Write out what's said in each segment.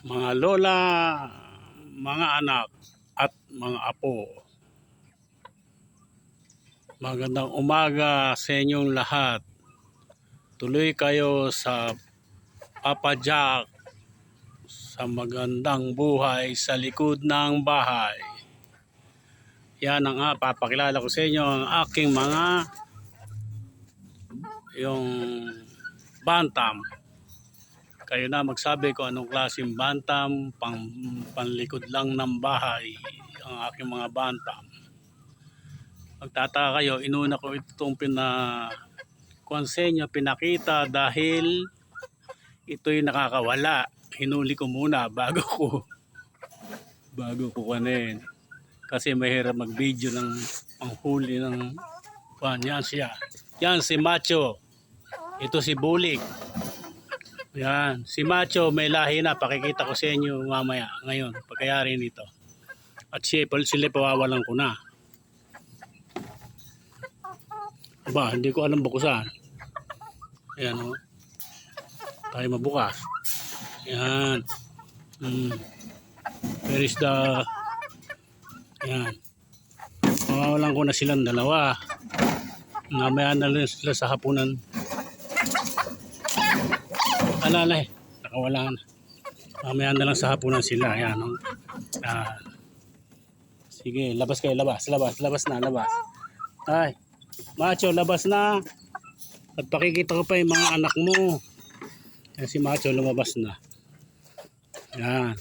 Mga lola, mga anak at mga apo. Magandang umaga sa inyong lahat. Tuloy kayo sa Papa Jack sa magandang buhay sa likod ng bahay. Yan ang papakilala ko sa inyo ang aking mga yung bantam. Kayo na magsabi kung anong klaseng bantam, panlikod lang ng bahay ang aking mga bantam. Magtataka kayo, inuna ko itong pinakita dahil ito'y nakakawala. Hinuli ko muna bago ko kanin. Kasi mahirap mag-video ng panghuli ng yan siya. Yan si Macho. Ito si Bulik. Yan, si Macho may lahi na, pakikita ko sa inyo mamaya ngayon pagkayari nito. At sila pawawalan ko na. Aba, hindi ko alam bukusan. Ayan o. Tayo mabukas. Ayan. Where is the... Ayan. Pawawalan ko na silang dalawa. Mamaya na lang sila sa hapunan. Alalay, nakawala na. Mamaya na lang sa hapunan sila. Ayan o. Sige, labas kayo, labas na. Ay, Macho, labas na. At pakikita ko pa yung mga anak mo. Yan si Macho, lumabas na. Yan.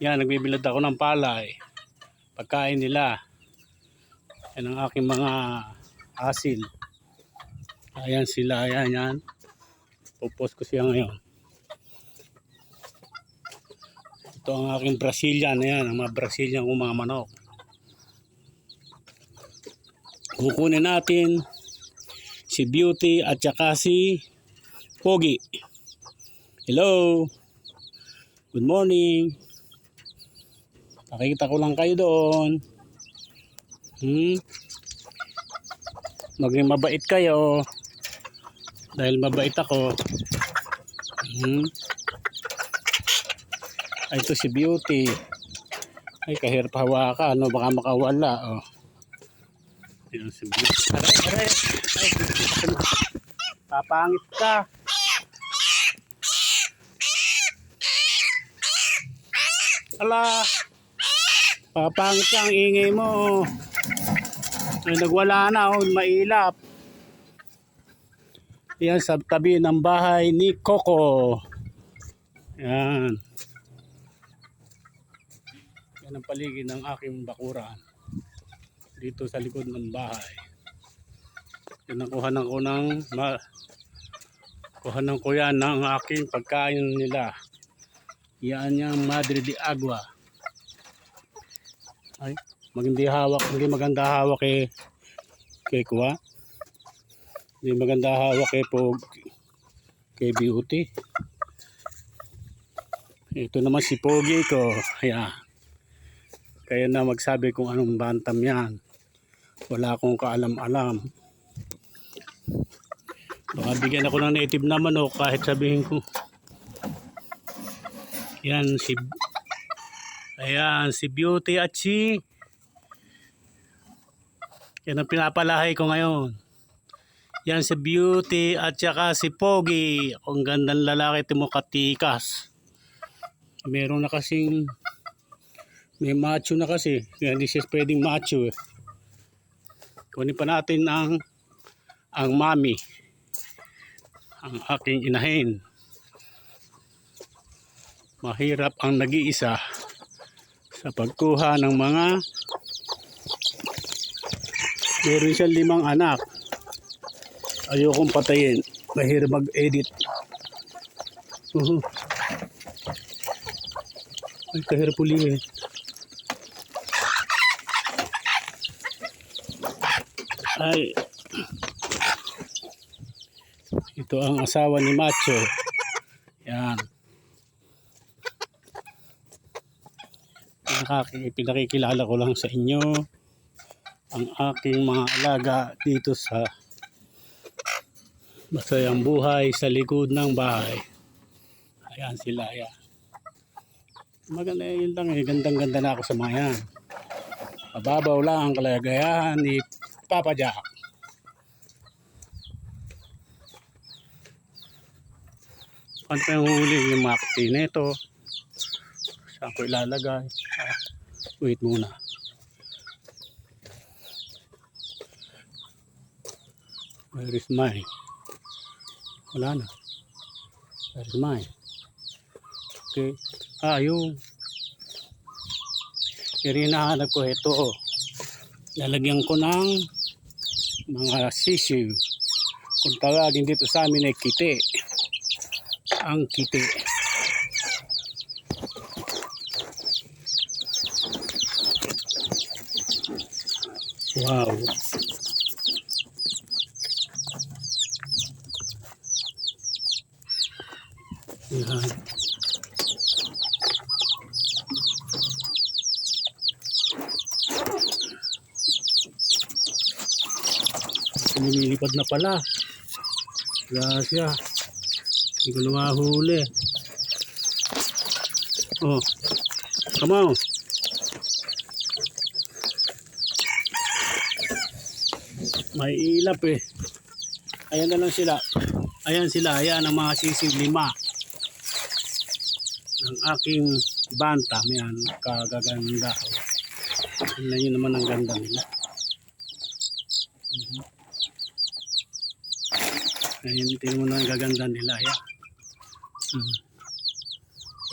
Yan, nagbibilad ako ng palay. Pagkain nila. Yan ang aking mga asil. Ayan sila, yan. Popost ko siya ngayon. Ito ang aking Brazilian. Ayan, ang mga Brazilian kong mga manok. Kukunin natin si Beauty at saka si Pogi. Hello. Good morning. Nakikita ko lang kayo doon. Maging mabait kayo. Dahil mabait ako. Ay, ito si Beauty. Ay, kahirap hawakan. Ano, baka makawala. Oh. Yan si Beauty. Aray. Ay, papangit ka. Ala. Papangit ka, ang ingay mo. Ay, nagwala na. Oh, mailap. Yan sa tabi ng bahay ni Coco. Yan. Yan ang paligid ng aking bakuran. Dito sa likod ng bahay. Kuhanan ko yan ng aking pagkain nila. Yan yung Madre de Agua. Ay, hindi maganda hawak kay Kuha. Hindi maganda hawak kay Beauty. Ito naman si Pogi ko. Ayan. Kaya na magsabi kung anong bantam yan. Wala akong kaalam-alam. Baka bigyan ako ng native na manok kahit sabihin ko. Yan si Beauty at yan ang pinapalahay ko ngayon. Yan si Beauty at saka si Pogi. Ang gandang lalaki, timo katikas. Meron na kasing may macho na kasi. Kaya hindi siya pwedeng macho. Kunin pa natin ang mami. Ang aking inahin. Mahirap ang nag-iisa sa pagkuha ng mga meron siyang 5 anak. Ayokong patayin. Mahirap mag-edit. Ay, kahirap ulihin. Ay, ito ang asawa ni Macho. Yan. Pinakikilala ko lang sa inyo ang aking mga alaga dito sa masayang buhay sa likod ng bahay. Ayan sila, ayan. Maganda yun lang eh. Gandang-ganda na ako sa mga yan. Mababaw lang ang kalagayahan ni Papa Jack. Ano pa yung huli yung makti nito? Saan ko ilalagay? Wait muna. Where is mine? Wala na. Where is mine? Okay. Yung hinahanap ko ito. Lalagyan ko ng mga sisiw. Kung tawagin dito sa amin ay kite. Ang kite. Wow. Yan. Lumilipad na pala. Grasya. Hindi ko na mahuli. Oh. Come on. May ilap eh. Ayan na lang sila. Ayan sila. Ayan ang mga sisig 5. Ang aking bantam. Yan. Kagaganda. Tingnan nyo naman ang ganda nila. Ayan, tingnan mo na ang gaganda nila. Ayan.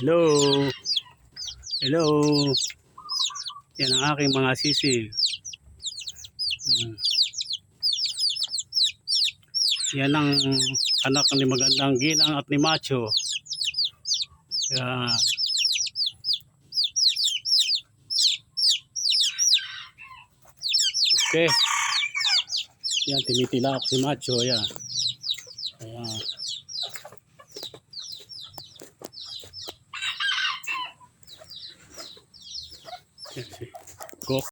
Hello. Hello. Yan ang aking mga sisig. Yan ang anak ni Magandang Ginang at ni Macho. Yan. Okay. Yan, timitila ako si Macho. Yan. Ayan. Cook.